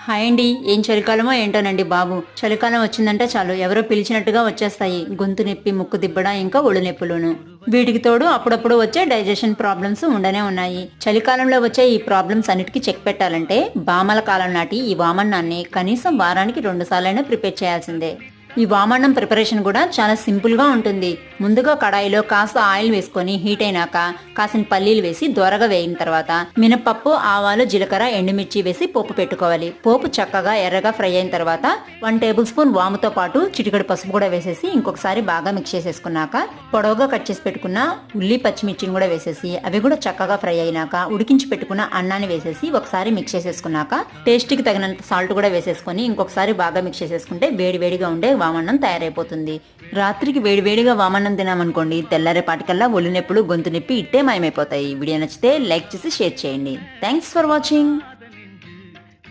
Hi అండి. ఏం చలికాలమో ఏంటోనండి బాబు. చలికాలం వచ్చిందంటే చాలు ఎవరో పిలిచినట్టుగా వచ్చేస్తాయి. గొంతు నొప్పి, ముక్కు దిబ్బడ, ఇంకా ఒళ్ళు నొప్పులును. వీటికి తోడు అప్పుడప్పుడు వచ్చే డైజెషన్ ప్రాబ్లమ్స్ ఉండనే ఉన్నాయి. చలికాలంలో వచ్చే ఈ ప్రాబ్లమ్స్ అన్నిటికీ చెక్ పెట్టాలంటే బామల కాలం నాటి ఈ వామన్నాన్ని కనీసం వారానికి 2 సార్లైనా ప్రిపేర్ చేయాల్సిందే. ఈ వామన్నం ప్రిపరేషన్ కూడా చాలా సింపుల్ గా ఉంటుంది. ముందుగా కడాయిలో కాస్త ఆయిల్ వేసుకొని హీట్ అయినాక కాసిన పల్లీలు వేసి దోరగా వేగిన తర్వాత మినపప్పు, ఆవాలు, జీలకర్ర, ఎండుమిర్చి వేసి పోపు పెట్టుకోవాలి. పోపు చక్కగా ఎర్రగా ఫ్రై అయిన తర్వాత 1 టేబుల్ స్పూన్ వాముతో పాటు చిటికెడు పసుపు కూడా వేసేసి ఇంకొకసారి బాగా మిక్స్ చేసేసుకున్నాక పొడవుగా కట్ చేసి పెట్టుకున్న ఉల్లి, పచ్చిమిర్చిని కూడా వేసేసి అవి కూడా చక్కగా ఫ్రై అయినాక ఉడికించి పెట్టుకున్న అన్నాన్ని వేసేసి ఒకసారి మిక్స్ చేసేసుకున్నాక టేస్ట్కి తగినంత సాల్ట్ కూడా వేసేసుకొని ఇంకొకసారి బాగా మిక్స్ చేసేసుకుంటే వేడివేడిగా ఉండే వామన్నం తయారైపోతుంది. రాత్రికి వేడివేడిగా వామన్నం తినామనుకోండి, తెల్లారేపాటికల్లా ఒళ్ళు నొప్పులు, గొంతు నొప్పి ఇట్టే మాయమైపోతాయి. వీడియో నచ్చితే లైక్ చేసి షేర్ చేయండి. Thanks for watching.